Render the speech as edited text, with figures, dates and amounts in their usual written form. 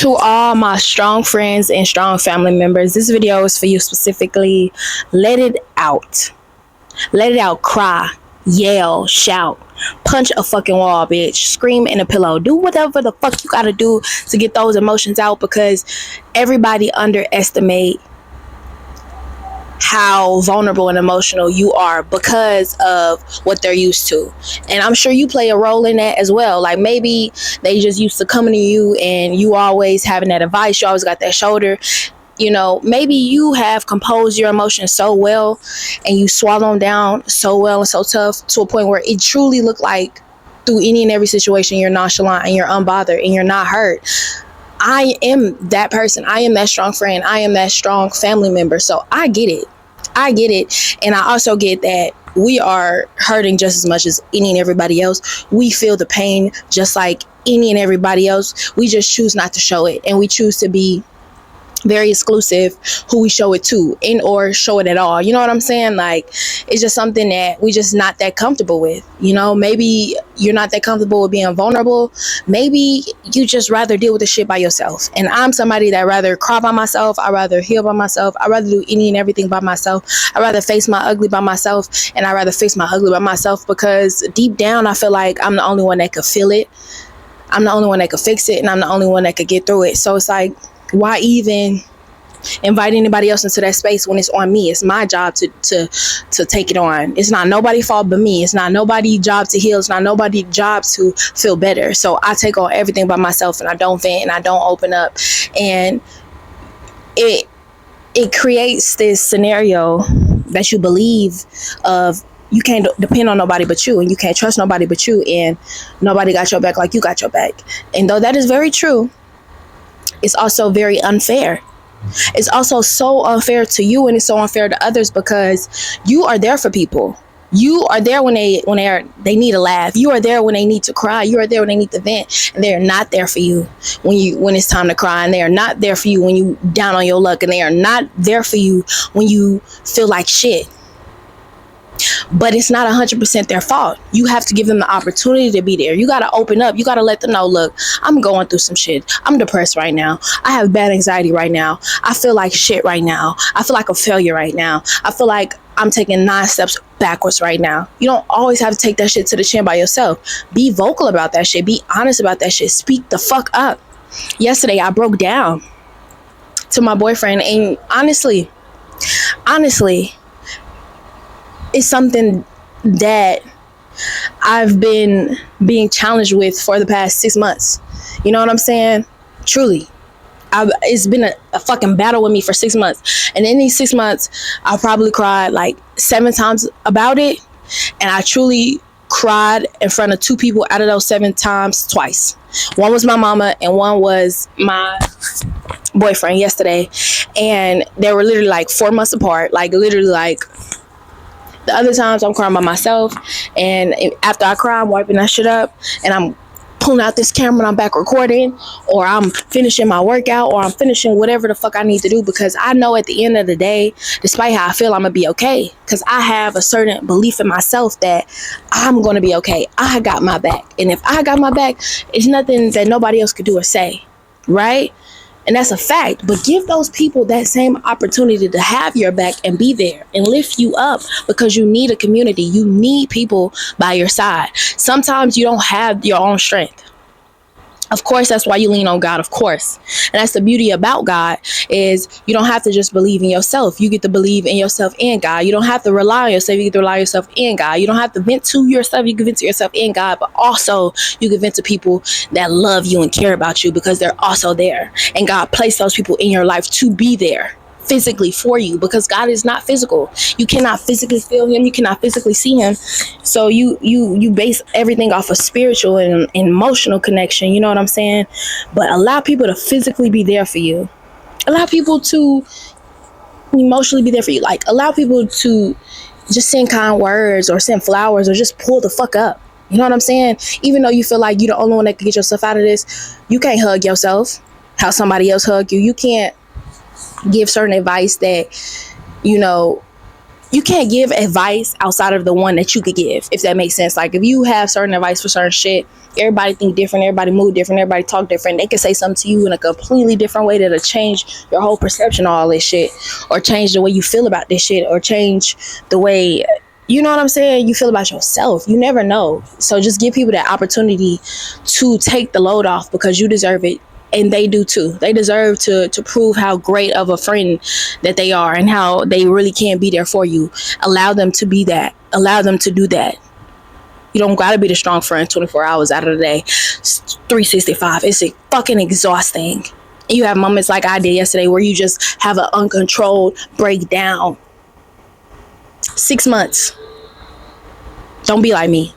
To all my strong friends and strong family members, this video is for you specifically. Let it out. Let it out. Cry, yell, shout, punch a fucking wall, bitch. Scream in a pillow. Do whatever the fuck you gotta do to get those emotions out, because everybody underestimate how vulnerable and emotional you are because of what they're used to. And I'm sure you play a role in that as well. Like, maybe they just used to coming to you and you always having that advice, you always got that shoulder. You know, maybe you have composed your emotions so well and you swallow them down so well and so tough to a point where it truly looked like through any and every situation you're nonchalant and you're unbothered and you're not hurt. I am that person. I am that strong friend. I am that strong family member. So I get it. I get it. And I also get that we are hurting just as much as any and everybody else. We feel the pain just like any and everybody else. We just choose not to show it. And we choose to be very exclusive who we show it to, and or show it at all. You know what I'm saying? Like, it's just something that we just not that comfortable with. You know, maybe you're not that comfortable with being vulnerable. Maybe you just rather deal with the shit by yourself. And I'm somebody that rather cry by myself. I rather heal by myself. I rather do any and everything by myself. I rather face my ugly by myself, and I rather fix my ugly by myself, because deep down I feel like I'm the only one that could feel it. I'm the only one that could fix it, and I'm the only one that could get through it. So it's like, why even invite anybody else into that space when it's on me? It's my job to take it on. It's not nobody's fault but me. It's not nobody's job to heal. It's not nobody's job to feel better. So I take on everything by myself, and I don't vent and I don't open up. And it creates this scenario that you believe of, you can't depend on nobody but you, and you can't trust nobody but you, and nobody got your back like you got your back. And though that is very true, it's also very unfair. It's also so unfair to you, and it's so unfair to others, because you are there for people. You are there when they need a laugh. You are there when they need to cry. You are there when they need to vent, and they are not there for you when it's time to cry. And they are not there for you when you down on your luck, and they are not there for you when you feel like shit. But it's not 100% their fault. You have to give them the opportunity to be there. You got to open up. You got to let them know, look, I'm going through some shit. I'm depressed right now. I have bad anxiety right now. I feel like shit right now. I feel like a failure right now. I feel like I'm taking 9 steps backwards right now. You don't always have to take that shit to the chin by yourself. Be vocal about that shit. Be honest about that shit. Speak the fuck up. Yesterday, I broke down to my boyfriend, and honestly, it's something that I've been being challenged with for the past 6 months. You know what I'm saying? Truly. It's been a fucking battle with me for 6 months. And in these 6 months, I probably cried like 7 times about it. And I truly cried in front of 2 people out of those 7 times twice. One was my mama, and one was my boyfriend yesterday. And they were literally like 4 months apart. Like, literally, like, the other times I'm crying by myself, and after I cry, I'm wiping that shit up, and I'm pulling out this camera and I'm back recording, or I'm finishing my workout, or I'm finishing whatever the fuck I need to do, because I know at the end of the day, despite how I feel, I'm gonna be okay, because I have a certain belief in myself that I'm gonna be okay. I got my back, and if I got my back, it's nothing that nobody else could do or say, right? And that's a fact. But give those people that same opportunity to have your back and be there and lift you up, because you need a community. You need people by your side. Sometimes you don't have your own strength. Of course, that's why you lean on God, of course. And that's the beauty about God, is you don't have to just believe in yourself. You get to believe in yourself and God. You don't have to rely on yourself. You get to rely on yourself and God. You don't have to vent to yourself. You can vent to yourself and God, but also you can vent to people that love you and care about you, because they're also there. And God placed those people in your life to be there physically for you, because God is not physical. You cannot physically feel him. You cannot physically see him. So you base everything off of spiritual and emotional connection. You know what I'm saying? But allow people to physically be there for you. Allow people to emotionally be there for you. Like, allow people to just send kind words, or send flowers, or just pull the fuck up. You know what I'm saying? Even though you feel like you're the only one that can get yourself out of this, you can't hug yourself how somebody else hug you. You can't give certain advice that, you know, you can't give advice outside of the one that you could give, if that makes sense. Like if you have certain advice for certain shit, everybody think different, everybody move different, everybody talk different. They can say something to you in a completely different way that'll change your whole perception of all this shit, or change the way you feel about this shit, or change the way, you know what I'm saying, you feel about yourself. You never know. So just give people that opportunity to take the load off, because you deserve it. And they do too. They deserve to prove how great of a friend that they are, and how they really can be there for you. Allow them to be that. Allow them to do that. You don't gotta be the strong friend 24 hours out of the day, 365. It's fucking exhausting. And you have moments like I did yesterday where you just have an uncontrolled breakdown. 6 months. Don't be like me.